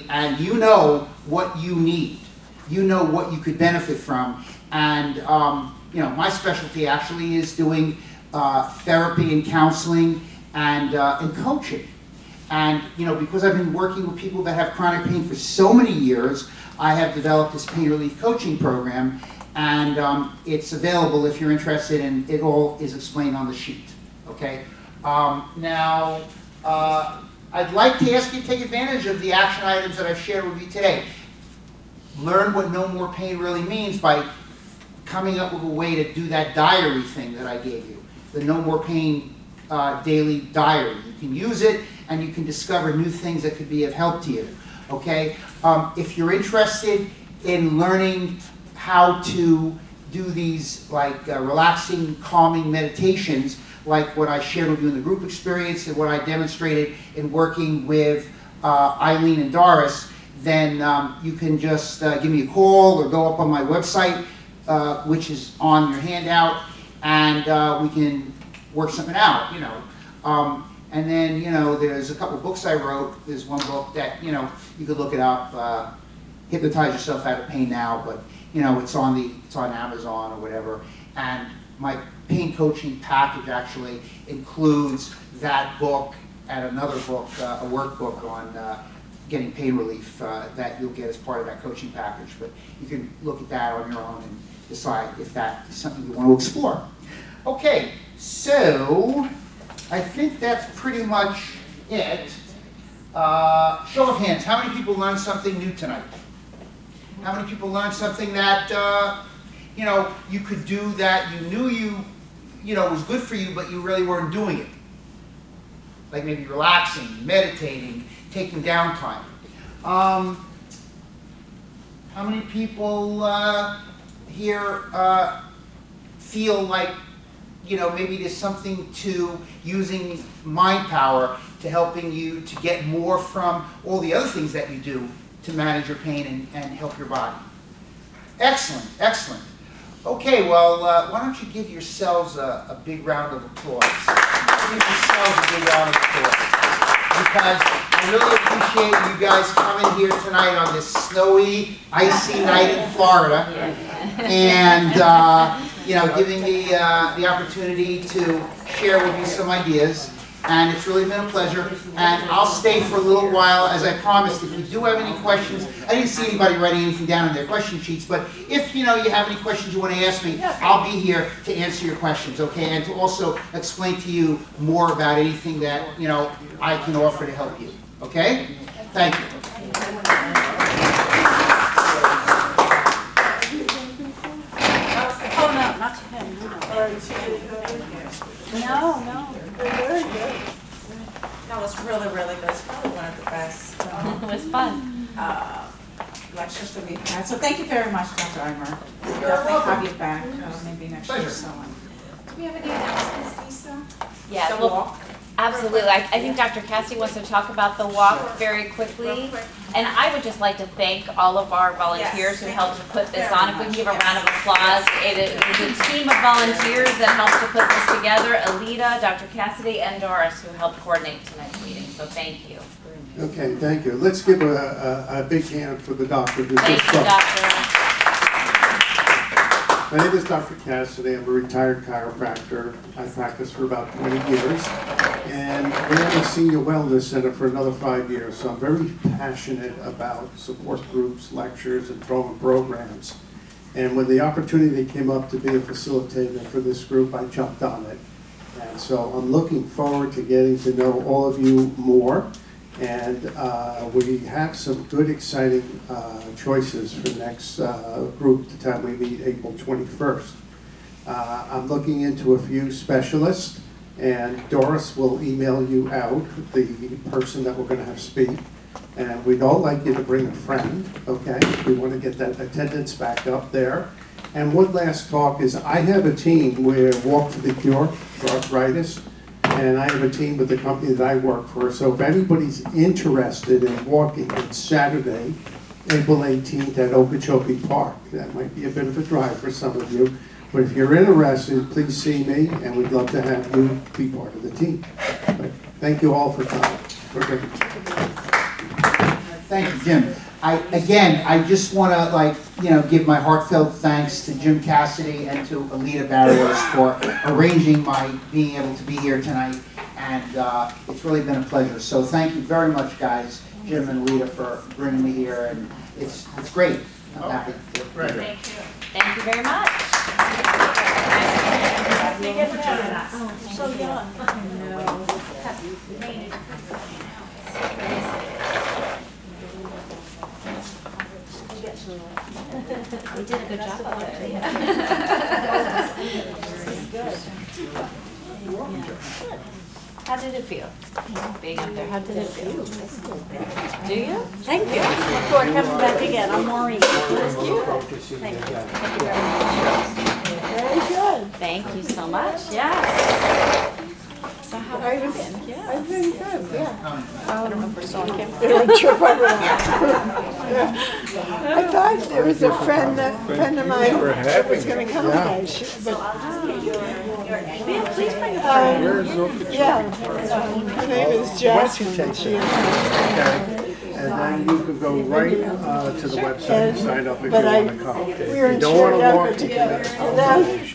and you know what you need. You know what you could benefit from. And you know, my specialty actually is doing therapy and counseling and coaching. And you know, because I've been working with people that have chronic pain for so many years, I have developed this pain relief coaching program, and it's available if you're interested, and it all is explained on the sheet. Okay. Now, I'd like to ask you to take advantage of the action items that I've shared with you today. Learn what no more pain really means by coming up with a way to do that diary thing that I gave you, the No More Pain daily diary. You can use it, and you can discover new things that could be of help to you. Okay? If you're interested in learning how to do these like relaxing, calming meditations, like what I shared with you in the group experience and what I demonstrated in working with Eileen and Doris, then you can just give me a call or go up on my website, which is on your handout, and we can work something out, you know. And then, you know, there's a couple books I wrote. There's one book that, you know, you could look it up, Hypnotize Yourself Out of Pain Now, but, you know, it's on Amazon or whatever. And my pain coaching package actually includes that book and another book, a workbook on getting pain relief that you'll get as part of that coaching package. But you can look at that on your own and decide if that is something you want to explore. Okay, so I think that's pretty much it. Show of hands, how many people learned something new tonight? How many people learned something that you know, you could do that you knew you know, was good for you, but you really weren't doing it? Like maybe relaxing, meditating, taking downtime. How many people here feel like, you know, maybe there's something to using mind power to helping you to get more from all the other things that you do to manage your pain and help your body? Excellent, excellent. Okay, well, why don't you give yourselves a big round of applause. Give yourselves a big round of applause. Because I really appreciate you guys coming here tonight on this snowy, icy night in Florida. And, you know, giving me the opportunity to share with you some ideas. And it's really been a pleasure. And I'll stay for a little while, as I promised. If you do have any questions, I didn't see anybody writing anything down on their question sheets, but if you know you have any questions you want to ask me, I'll be here to answer your questions, okay? And to also explain to you more about anything that, you know, I can offer to help you, okay? Thank you. Oh, no, not to him. No, no. Very good. That was really, really good. It's probably one of the best It was fun. lectures that we've had. So thank you very much, Dr. Eimer. We'll You're definitely welcome. have you back maybe next year or so on. Do we have any announcements, Lisa? Yeah, The well, walk? absolutely. I think Dr. Cassidy wants to talk about the walk very quickly. Real quick. And I would just like to thank all of our volunteers who Yes, helped to put this very on. If we can much, give a yes. round of applause. It was a team of volunteers that helped to put this together. Alita, Dr. Cassidy, and Doris, who helped coordinate tonight's meeting. So thank you. Okay, thank you. Let's give a big hand for the doctor who Thank just you, spoke. Doctor. My name is Dr. Cassidy. I'm a retired chiropractor. I practiced for about 20 years. And we have a senior wellness center for another 5 years. So I'm very passionate about support groups, lectures, and trauma programs. And when the opportunity came up to be a facilitator for this group, I jumped on it. And so I'm looking forward to getting to know all of you more. And we have some good, exciting choices for the next group the time we meet April 21st. I'm looking into a few specialists, and Doris will email you out the person that we're going to have speak. And we'd all like you to bring a friend, okay? We want to get that attendance back up there. And one last talk is I have a team where Walk for the Cure for arthritis. And I have a team with the company that I work for. So if anybody's interested in walking, it's Saturday, April 18th at Okeechobee Park. That might be a bit of a drive for some of you. But if you're interested, please see me, and we'd love to have you be part of the team. But thank you all for coming. Thank you, Jim. I just want to, give my heartfelt thanks to Jim Cassidy and to Alita Barrios for arranging my being able to be here tonight. And it's really been a pleasure. So thank you very much, guys, Jim and Alita, for bringing me here. And it's great. I'm happy to be here. Thank you. Thank you very much. So young. We did a good job of it. How did it feel? Being up there, how did it feel? Do you? Thank you. Look forward to coming back again. I'm Maureen. That's cute. Thank you. Thank you very much. Very good. Thank you so much. Yes. So how have you been? I've been good, yeah. I don't know if we're still on camera. They would trip over that. I thought there was a friend of mine that was going to come today. Yeah, please bring a friend. Her name is Jasmine. And she And then you can go right to the website and sign up if you But want to come. we If were you in don't want to Cherokee walk, you together. can.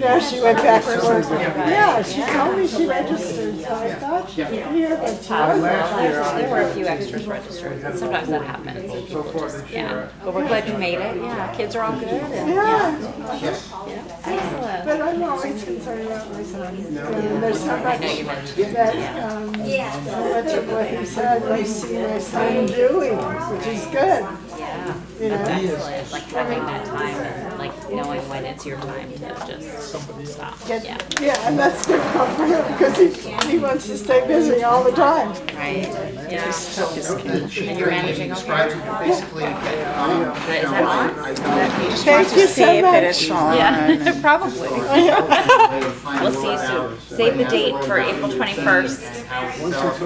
Now she went back to work. Yeah, she told me she registered, so I thought she'd be here, but she wasn't. There were a few extras registered, and sometimes that happens. So far this Yeah, year. but we're glad you made it. Yeah, kids are all good. And Yeah, excellent. but I'm always concerned about my son. And there's so much I know you mentioned. that, so much of what he said, I see my son doing, which is good, Yeah, you know. that's excellent. Like having that time, and like knowing when it's your time to just stop. Yeah, Yeah, and that's difficult for him because he wants to stay busy all the time. right. Yeah. The sheet And you're that managing you okay? described, basically, Is that on? Thank you so much. Yeah, probably. We'll We'll see you soon. Save the date for April 21st.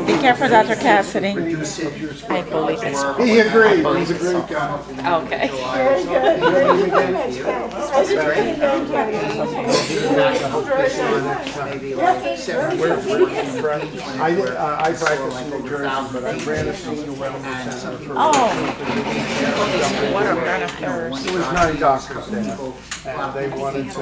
Be careful, Dr. Cassidy. I believe it's. He agreed, he's a great guy. Okay. Very good. Thank you very much. How's it going? Maybe like 7 I practice in New Jersey, but I ran a senior wellness center for. What a benefit. It was 9 doctors there, and they wanted to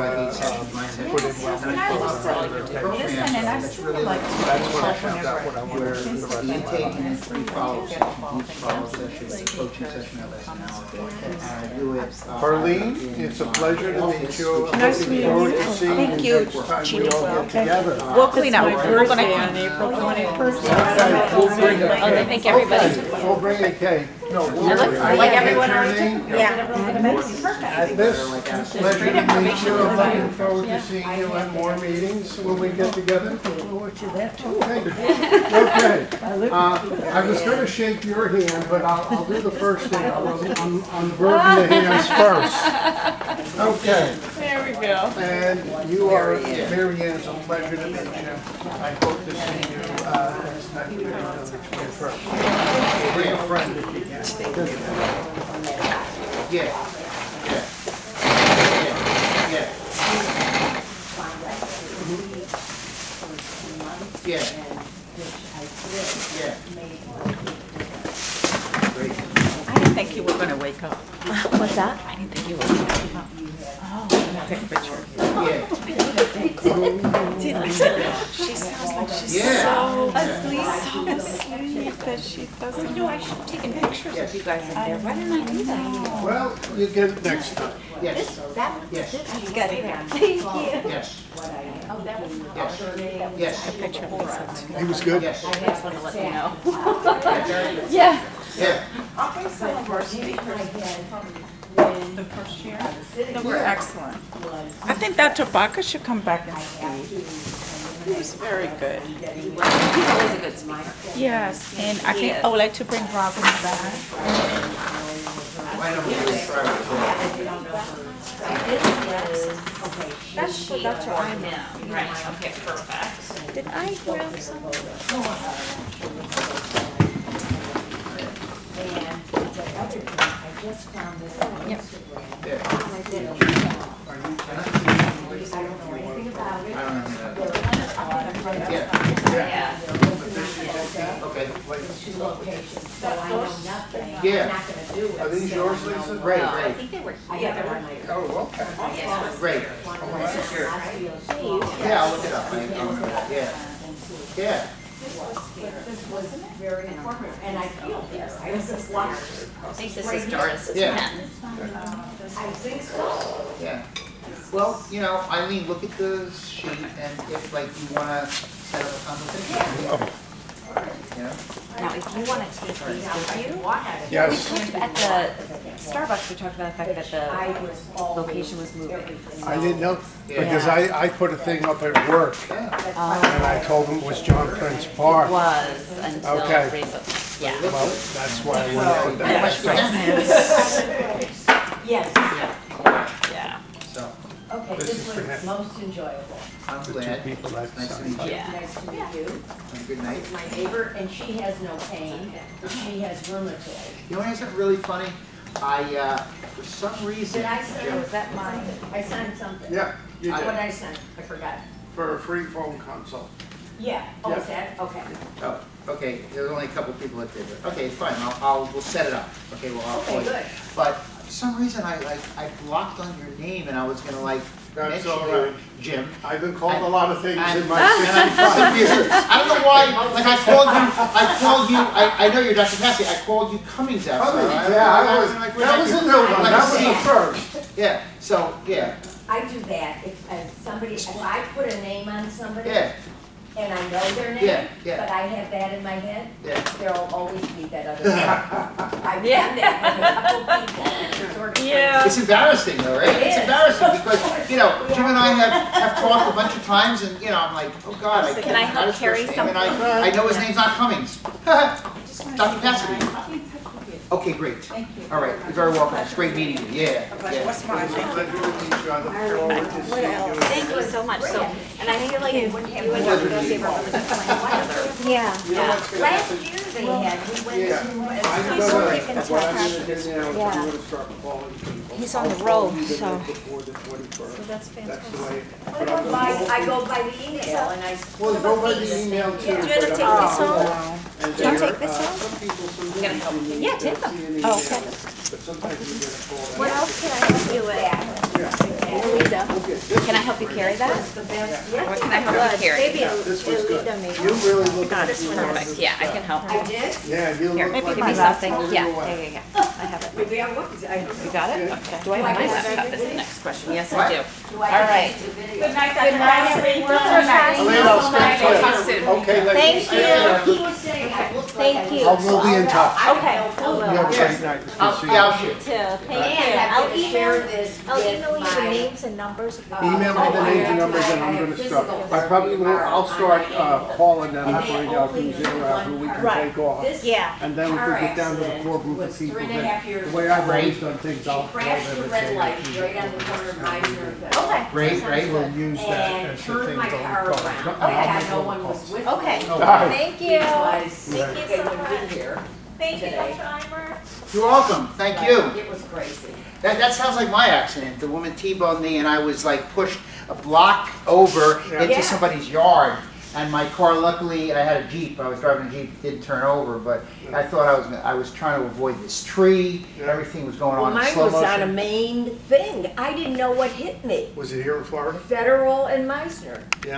put in wellness programs. That's really like That's when I found out what I wanted to do for the the rest of my intake life. and 3 follow-up sessions, each follow-up session is a coaching session of an hour. And I do it. Arlene, it's a pleasure to meet you. Nice to meet you. Thank you. Next time we all get together. We'll clean up. We're gonna. On April 21st. Okay, we'll bring it. Oh, they think everybody. Okay, we'll bring a cake. No, we'll It looks like everyone already name. Yeah. At this, pleasure to meet you. I'm looking forward to seeing you at more meetings when we get together. Okay. I was going to shake your hand, but I'll do the first thing. I'm unburden the hands first. Okay. There we go. And you are, Mary Ann, it's a pleasure to meet you. I hope to see you next time we on the 21st. Bring a friend if you can. Yeah. I didn't think you were gonna wake up. What's that? I didn't think you were gonna wake up. Oh, I'm gonna take a picture. She sounds like she's so asleep that she doesn't. You know, I should have taken pictures of you guys in there. Why didn't I do that? Well, you get it next time. Yes. Yes. Got it. Thank you. Yes. Oh, that was Yes. Picture of myself. He was good. Yes. I just want to let you know. Yeah. Yeah. I'll bring some of our speakers. The first year? They were excellent. I think Dr. Baca should come back and speak. He was very good. He's always a good speaker. Yes, and I think I would like to bring Robin back. Why don't we just try That's for Dr. Eimer. Right, okay, perfect. Did I grab some? just found this on Instagram. Yeah. I don't know anything about it. I don't know that. Yeah. Okay. Two locations, so I know nothing. Yeah. I'm not gonna do it. Are these so yours, I know Lisa? what- Great, I great. think they were I here. got the one later. Oh, okay. Yes. Great. This is yours. Yeah, I'll look it up. I remember that. Yeah. Yeah. This was very informative, and I feel this. I was just like, I think this is Doris's Yeah. pen. I think so. Yeah. Well, you know, Eileen, look at the sheet, and if like you wanna set up a conversation. Yeah. Now, if you want to take these with you, Yes. at the Starbucks, we talked about the fact that the location was moving. I didn't know, Yeah. because I put a thing up at work, Yeah. and I told them it was John Prince Park. Was until Okay. recently. Yeah. Well, that's why I went with Pretty much that. Yes. Yeah. So, Okay, This this is for was him. most enjoyable. I'm The two glad. people that Nice to signed. meet you. Yeah. Nice to meet you. Have a good night. This is my neighbor, and she has no pain. She has rheumatoid. You know what isn't really funny? For some reason, Did I send? Jim, Was that mine? I signed something. Yeah, you What did, did I send? I forgot. for a free phone consult. Yeah, oh, Yeah. is that, okay. oh, okay, there's only a couple people that did it. Okay, fine, we'll set it up. Okay, well, I'll call Okay, you. good. But for some reason, I blocked on your name, and I was gonna That's mention all you, right. Jim. I've been called a lot of things And- in my and for some reason, I don't know why, like I called you, I know you're Dr. Cassidy, I called you Cummings after. Cummings, yeah, I was, that was a new one, that was the first. Yeah, so, yeah, I do that. If somebody, if I put a name on somebody yeah, and I know their Yeah, name, yeah. but I have that in my head, yeah. there'll always be that other name. I've done that with a couple people. It's sort of Yeah. It's embarrassing though, right? It It's is. embarrassing because, you know, Jim and I have talked a bunch of times and, you know, I'm like, oh God, I So can't. can I help forgot his carry first name, and something? I know his name's not Cummings. Dr. Cassidy. Okay, great. Thank you. All right, you're very welcome. It's great meeting you. Yeah, yeah. What's mine? Pleasure to meet you. I look forward to seeing you. Thank you so much. So, and I feel like you and Dr. Cassidy have a really good plan together. Yeah. You know what's gonna Last happen? year they had, we went Yeah. to. I'm gonna, what I'm gonna do now is I'm gonna start calling people. He's on the I'll call road, you the so- night before the 21st. That's That's the fantastic. way. I go by the email and I. Well, go by the email too. Do you wanna take this home? And Can you there, take this home? Some people, some gonna help. days you Yeah, take see them. an email, Oh, okay. But sometimes you get a call. What else can I help you with? Alita. Can I help you carry that? The best, What can I help you carry? Maybe This was good. Alita maybe. You really look like This you one, know perfect. this Yeah, I stuff. can help. I did? Yeah, you Here, look maybe like give me you something. know Yeah, your way. yeah. I have it. Maybe I was. You got it? Okay. Do I have my laptop? Is the next question. Yes, I do. Do I All right. get the video? Good night, Good night, everyone. Good night. Alina, I'll speak to We'll you. talk soon. Okay, ladies. Thank He was saying I looked like Thank I you. was- We'll be in touch. Okay, I You will. have a great night. It's good I'll seeing yeah, you. I'll shoot. Too. Thank you. And I'll I'm gonna share email, this I'll with email you the my. names and numbers of the Email me the names and numbers and I'm gonna start. I probably will, I'll start calling them and find out who's in, who we can Right. take off. This Yeah. And then we car can get down to the accident core group of was people 3.5 years that, the way ago. I've always done things, She I'll call crashed them the and red say. light right on the corner of Eimer and Phil. Okay. Great, great. We'll use that And as the turned thing my going car forward. around. I'll Yeah, make no all one the was calls. with Okay. me. All right. Thank you. Because Thank you they so wouldn't much. be here Thank you, today. Dr. Eimer. You're welcome. Thank you. It was crazy. That sounds like my accident. The woman T-boned me and I was like pushed a block over into Yeah. somebody's yard. And my car, luckily, I had a Jeep. I was driving a Jeep, it didn't turn over, but I thought I was trying to avoid this tree. Yeah. Everything was going Well, on in mine slow was on a motion. main thing. I didn't know what hit me. Was it here in Florida? Federal and Meisner. Yeah.